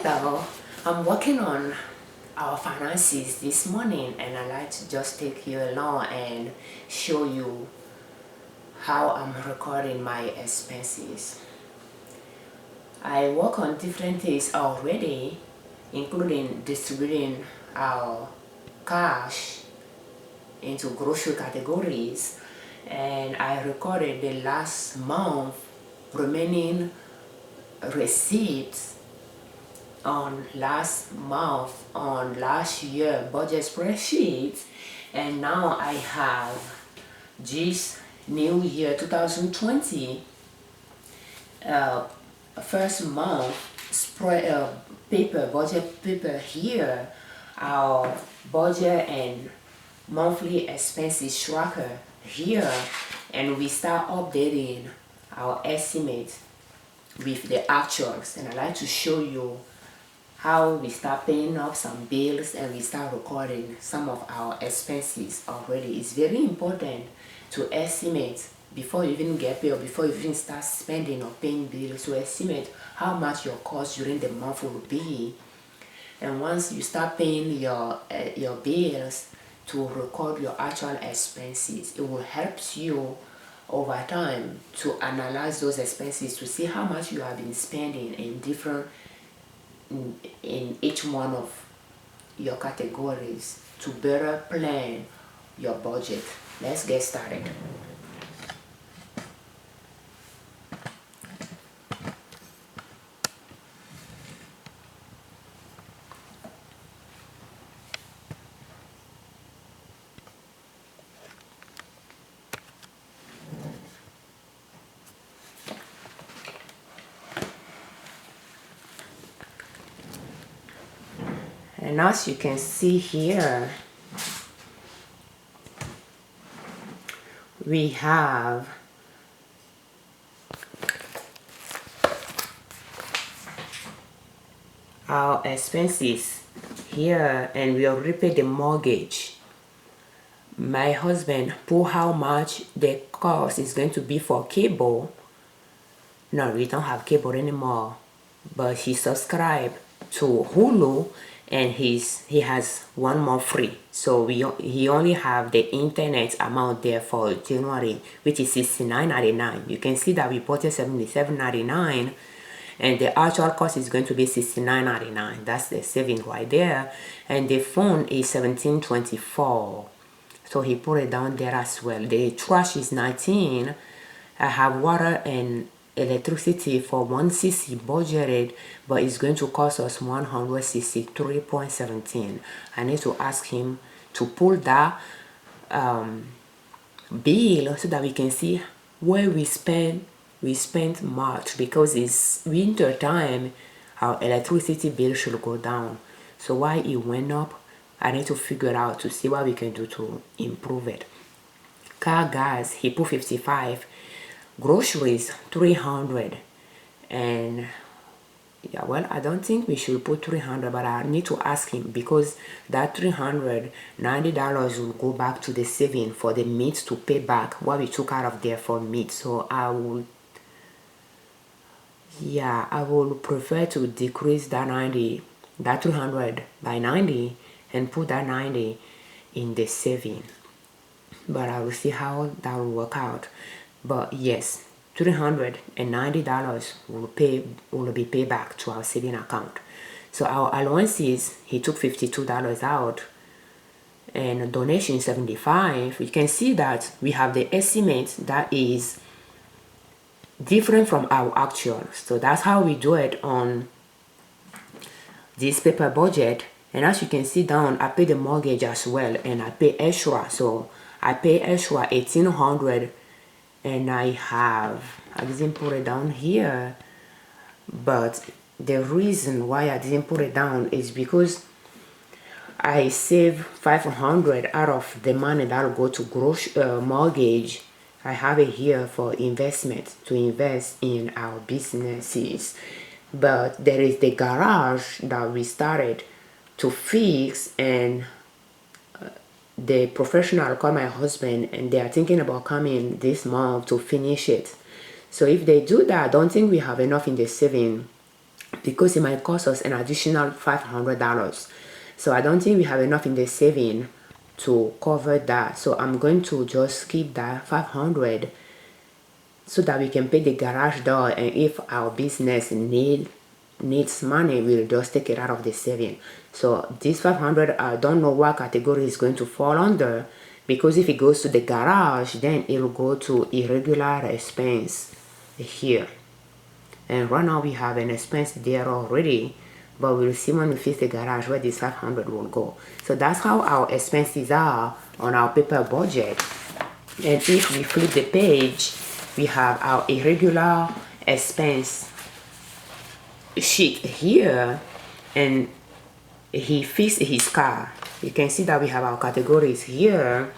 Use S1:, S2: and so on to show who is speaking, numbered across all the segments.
S1: Hello, I'm working on our finances this morning and I'd like to just take you along and show you how I'm recording my expenses. I work on different things already, including distributing our cash into grocery categories, and I recorded the last month remaining receipts on last month on last year budget spreadsheet, and now I have this new year 2020 first month spread budget paper here, our budget and monthly expenses tracker here, and we start updating our estimate with the actuals. And I like to show you how we start paying up some bills and we start recording some of our expenses already. It's very important to estimate before you even get paid or before you even start spending or paying bills, to estimate how much your cost during the month will be. And once you start paying your bills, to record your actual expenses, it will help you over time to analyze those expenses, to see how much you have been spending in each one of your categories, to better plan your budget. Let's get started. And as you can see here, we have our expenses here, and we already paid the mortgage. My husband put how much the cost is going to be for cable. No, we don't have cable anymore, but he subscribed to Hulu, and he has one more free, so he only have the internet amount there for January, which is $69.99. You can see that we bought it $77.99, and the actual cost is going to be $69.99. That's the saving right there. And the phone is $17.24, so he put it down there as well. The trash is $19. I have water and electricity for 1cc budgeted, but it's going to cost us 163.17. I need to ask him to pull that bill so that we can see where we spent much, because it's winter time. Our electricity bill should go down, so why it went up, I need to figure out to see what we can do to improve it. Car gas, he put 55. Groceries 300, and yeah, well, I don't think we should put 300, but I need to ask him, because that $390 will go back to the saving for the meat, to pay back what we took out of there for meat. So I will prefer to decrease that 300 by 90 and put that 90 in the saving, but I will see how that will work out. But yes, $390 will be paid back to our saving account. So our allowances, he took $52 out, and donation $75. You can see that we have the estimate that is different from our actual. So that's how we do it on this paper budget. And as you can see down, I pay the mortgage as well, and I pay extra. So I pay extra $1,800. And I didn't put it down here, but the reason why I didn't put it down is because I save $500 out of the money that will go to mortgage. I have it here for investment, to invest in our businesses. But there is the garage that we started to fix, and the professional called my husband, and they are thinking about coming this month to finish it. So if they do that, I don't think we have enough in the saving because it might cost us an additional $500. So I don't think we have enough in the saving to cover that. So I'm going to just keep that 500 so that we can pay the garage door, and if our business needs money, we'll just take it out of the saving. So this 500, I don't know what category is going to fall under, because if it goes to the garage, then it will go to irregular expense here. And right now we have an expense there already, but we'll see when we fix the garage where this 500 will go. So that's how our expenses are on our paper budget. And if we flip the page, we have our irregular expense sheet here, and he fixed his car. You can see that we have our categories here,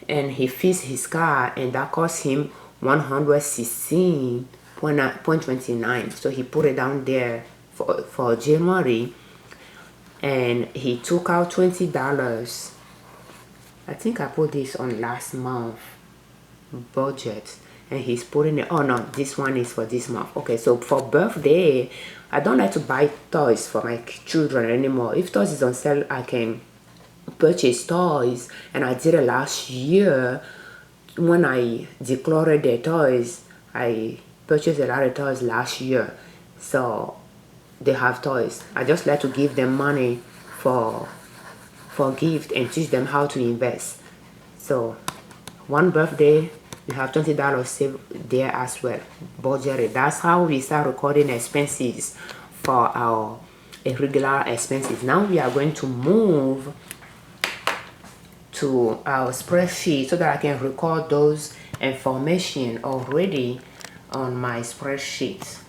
S1: and he fixed his car, and that cost him $116.29. So he put it down there for January, and he took out $20. I think I put this on last month budget, and he's putting it, oh no, this one is for this month. Okay, so for birthday, I don't like to buy toys for my children anymore. If toys is on sale, I can purchase toys, and I did it last year. When I decluttered the toys, I purchased a lot of toys last year, so they have toys. I just like to give them money for gift and teach them how to invest. So one birthday, we have $20 saved there as well, budgeted. That's how we start recording expenses for our irregular expenses. Now we are going to move to our spreadsheet so that I can record those information already on my spreadsheet.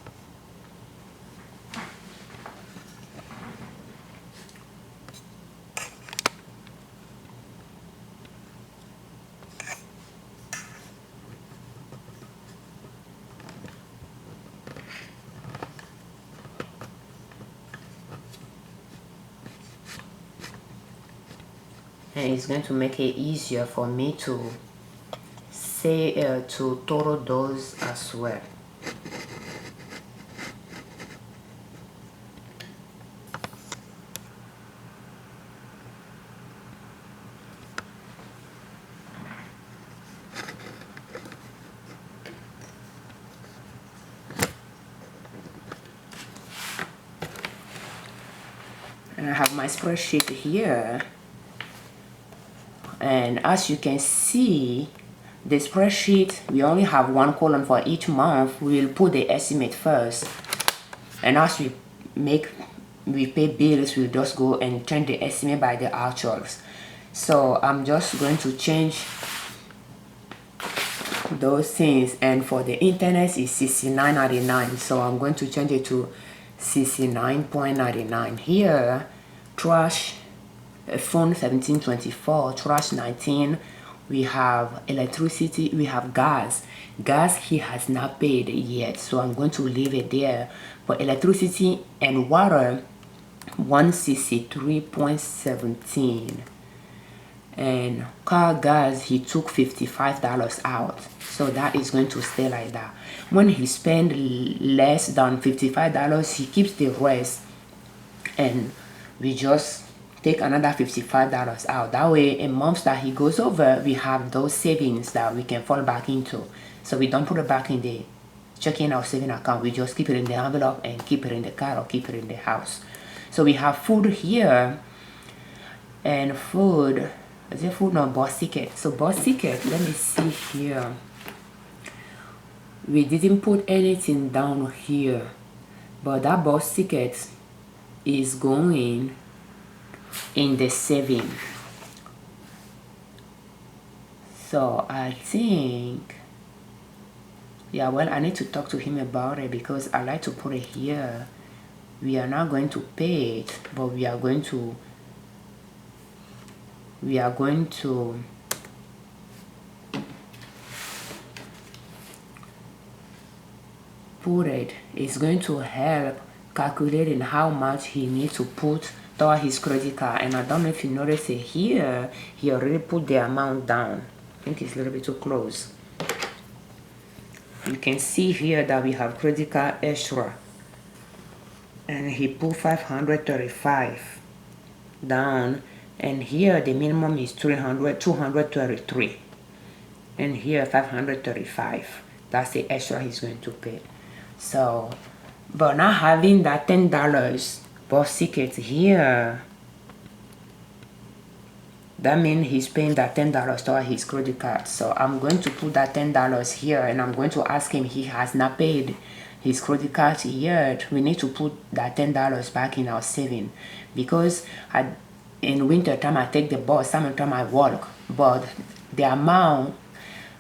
S1: And it's going to make it easier for me to say to total those as well. And I have my spreadsheet here. And as you can see, the spreadsheet, we only have one column for each month. We'll put the estimate first, and as we pay bills, we'll just go and change the estimate by the actuals. So I'm just going to change those things, and for the internet is $69.99, so I'm going to change it to $69.99. Here, trash, phone $17.24, trash $19. We have electricity, we have gas. Gas he has not paid yet, so I'm going to leave it there. For electricity and water, $163.17. And car gas, he took $55 out, so that is going to stay like that. When he spend less than $55, he keeps the rest, and we just take another $55 out. That way, in months that he goes over, we have those savings that we can fall back into. So we don't put it back in the checking or saving account. We just keep it in the envelope and keep it in the car or keep it in the house. So we have food here, and food, is it food? No, bus ticket. So bus ticket, let me see here. We didn't put anything down here, but that bus ticket is going in the saving. So I think, yeah, well, I need to talk to him about it, because I like to put it here. We are not going to pay it, but we are going to put it. It's going to help calculating how much he needs to put toward his credit card. And I don't know if you notice it here, he already put the amount down. I think it's a little bit too close. You can see here that we have credit card extra. and he put 535 down, and here the minimum is 233, and here 535. That's the extra he's going to pay. So but not having that $10 boss ticket here, that means he's paying that $10 toward his credit card. So I'm going to put that $10 here, and I'm going to ask him, he has not paid his credit card yet. We need to put that $10 back in our saving, because in winter time I take the bus, summertime I walk, but the amount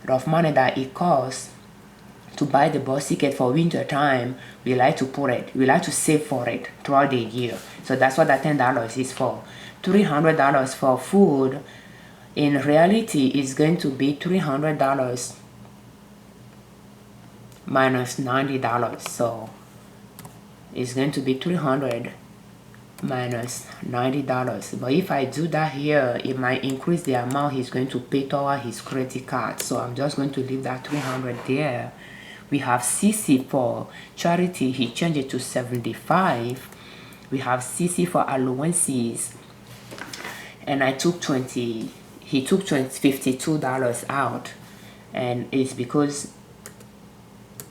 S1: of money that it costs to buy the bus ticket for winter time, we like to save for it throughout the year. So that's what that $10 is for. $300 for food, in reality is going to be $300 minus $90. So it's going to be $300 minus $90. But if I do that here, it might increase the amount he's going to pay toward his credit card. So I'm just going to leave that $300 there. We have CC for charity, he changed it to 75. We have CC for allowances, and he took $52 out, and it's because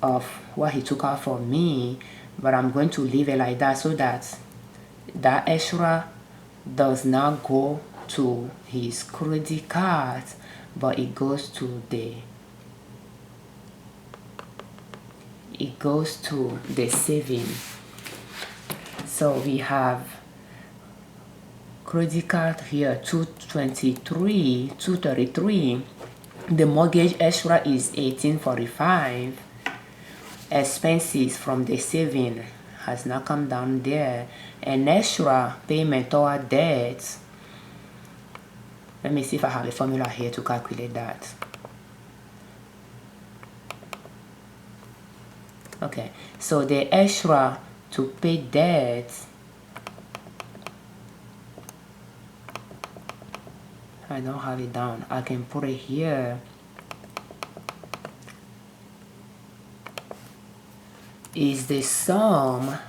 S1: of what he took out for me. But I'm going to leave it like that, so that that extra does not go to his credit card, but it goes to the saving. So we have credit card here, 233. The mortgage extra is 1845. Expenses from the saving has not come down there. An extra payment toward debt. Let me see if I have a formula here to calculate that. Okay, so the extra to pay debt, I don't have it down. I can put it here. Is the sum,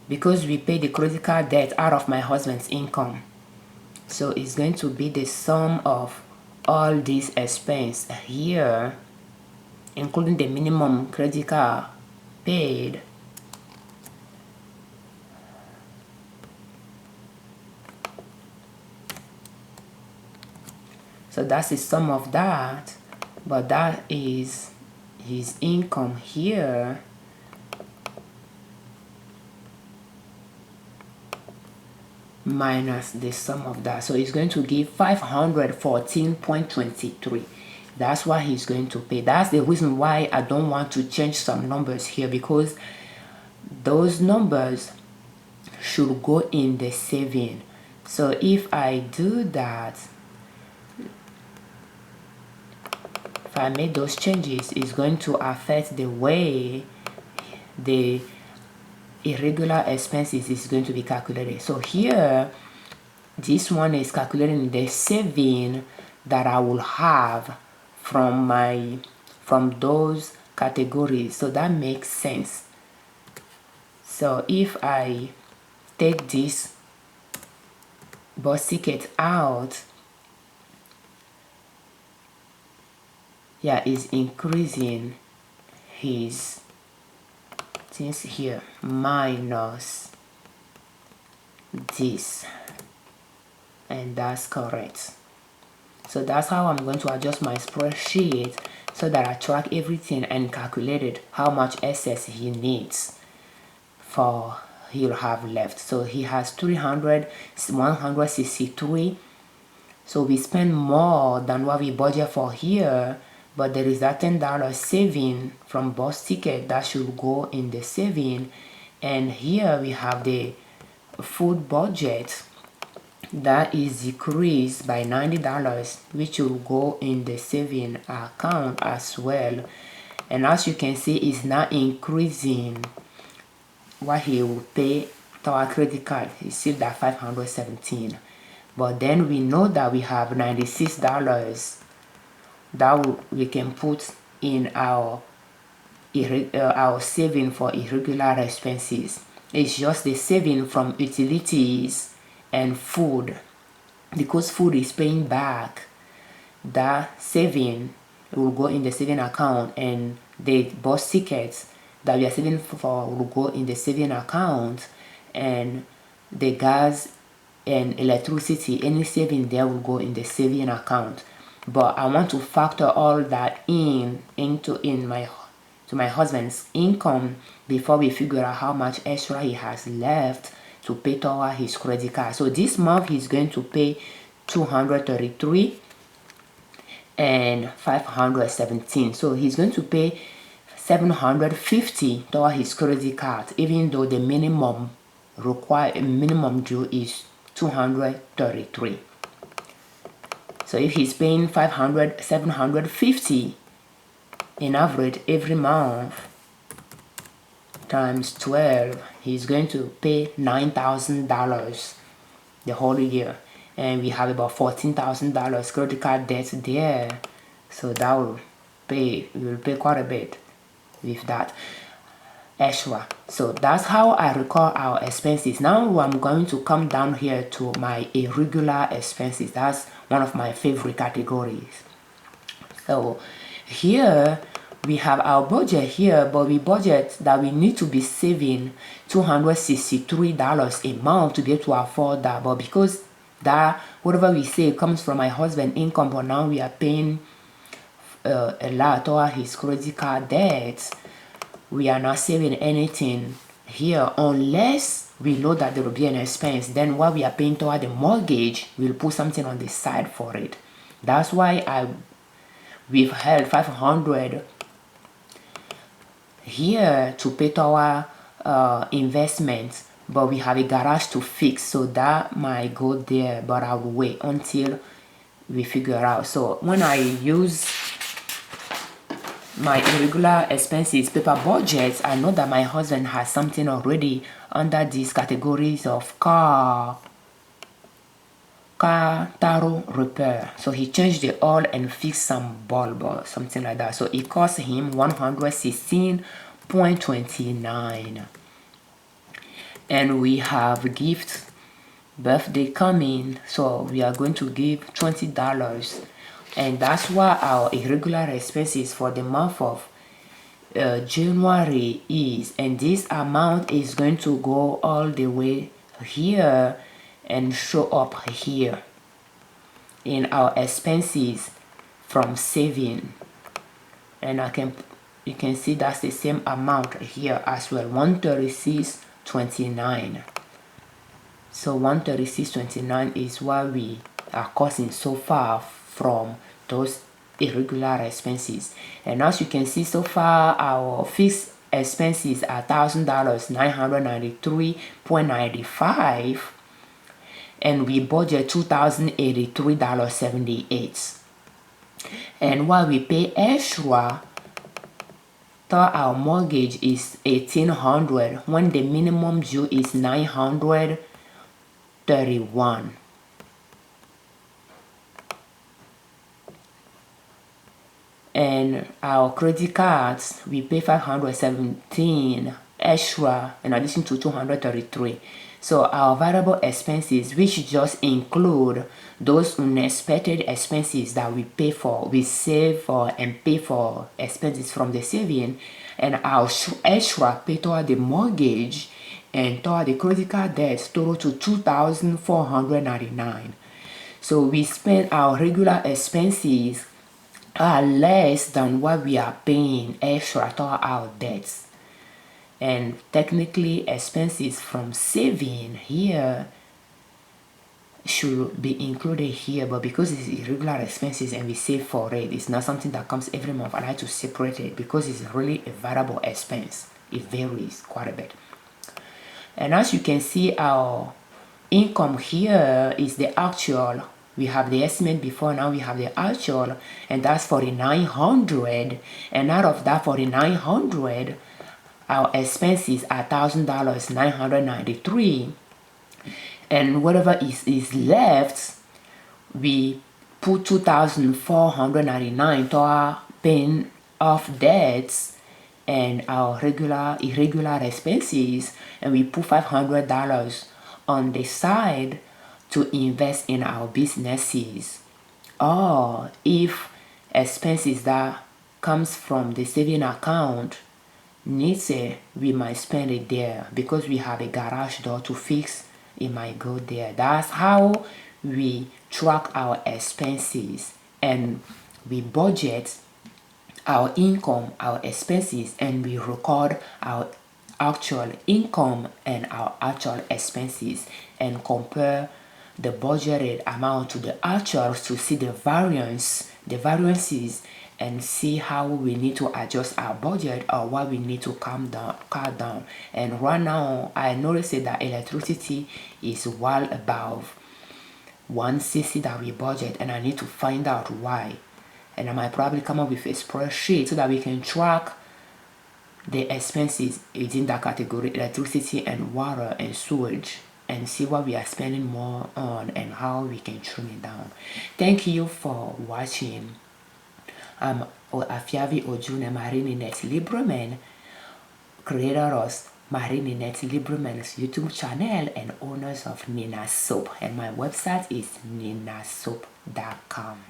S1: because we pay the credit card debt out of my husband's income. So it's going to be the sum of all these expense here, including the minimum credit card paid, so that's the sum of that. But that is his income here, minus the sum of that. So it's going to give 514.23. That's what he's going to pay. That's the reason why I don't want to change some numbers here, because those numbers should go in the saving. So if I do that, if I make those changes, it's going to affect the way the irregular expenses is going to be calculated. So here, this one is calculating the saving that I will have from those categories. So that makes sense. So if I take this bus ticket out, yeah, is increasing his things here, minus this, and that's correct. So that's how I'm going to adjust my spreadsheet, so that I track everything and calculated how much excess he needs for he'll have left. So he has 163. So we spend more than what we budget for here, but there is that $10 saving from bus ticket that should go in the saving. And here we have the food budget that is decreased by $90, which will go in the saving account as well. And as you can see, it's not increasing what he will pay to our credit card. It's still at $517. But then we know that we have $96 that we can put in our our saving for irregular expenses. It's just the saving from utilities and food, because food is paying back. That saving will go in the saving account, and the bus tickets that we are saving for will go in the saving account, and the gas and electricity, any saving there will go in the saving account. But I want to factor all that to my husband's income before we figure out how much extra he has left to pay toward his credit card. So this month he's going to pay $233 and $517. So he's going to pay $750 toward his credit card, even though the minimum due is $233. So if he's paying $750 in average every month times 12, he's going to pay $9,000 the whole year, and we have about $14,000 credit card debt there. So that will pay quite a bit with that extra. So that's how I record our expenses. Now I'm going to come down here to my irregular expenses. That's one of my favorite categories. So here we have our budget here, but we budget that we need to be saving $263 a month to be able to afford that. But because that whatever we save comes from my husband's income, but now we are paying a lot toward his credit card debt, we are not saving anything here unless we know that there will be an expense. Then while we are paying toward the mortgage, we'll put something on the side for it. That's why we've held $500 here to pay toward investments, but we have a garage to fix, so that might go there, but I will wait until we figure out. So when I use my irregular expenses paper budgets, I know that my husband has something already under these categories of car taro repair. So he changed the oil and fixed some bulb or something like that. So it cost him $116.29. And we have gift birthday coming, so we are going to give $20. And that's why our irregular expenses for the month of January is, and this amount is going to go all the way here and show up here in our expenses from saving. And you can see that's the same amount here as well, $136.29. So $136.29 is what we are costing so far from those irregular expenses. And as you can see, so far our fixed expenses are $1,000, $993.95, and we budget $2,083.78. And while we pay extra, our mortgage is $1,800 when the minimum due is $931. And our credit cards, we pay $517 extra in addition to $233. So our variable expenses, which just include those unexpected expenses that we pay for, we save for and pay for expenses from the saving, and our extra pay toward the mortgage and toward the credit card debt total to $2,499. So we spend our regular expenses are less than what we are paying extra toward our debts. And technically expenses from saving here should be included here, but because it's irregular expenses and we save for it, it's not something that comes every month. I like to separate it because it's really a variable expense. It varies quite a bit. And as you can see, our income here is the actual. We have the estimate before, now we have the actual, and that's $4,900. And out of that $4,900, our expenses are $1,993, and whatever is left, we put $2,499 toward paying off debts and our irregular expenses, and we put $500 on the side to invest in our businesses. Or if expenses that comes from the saving account needs it, we might spend it there. Because we have a garage door to fix, it might go there. That's how we track our expenses, and we budget our income, our expenses, and we record our actual income and our actual expenses, and compare the budgeted amount to the actuals to see the variances, and see how we need to adjust our budget, or what we need to cut down. And right now I noticed that electricity is well above 160 that we budget, and I need to find out why. And I might probably come up with a spreadsheet so that we can track the expenses within that category, electricity and water and sewage, and see what we are spending more on and how we can trim it down. Thank you for watching. I'm Afiavi Ojune Marie-Ninette Liberman, creator of Marie-Ninette Liberman's YouTube channel and owners of Nina Soap, and my website is ninasoap.com.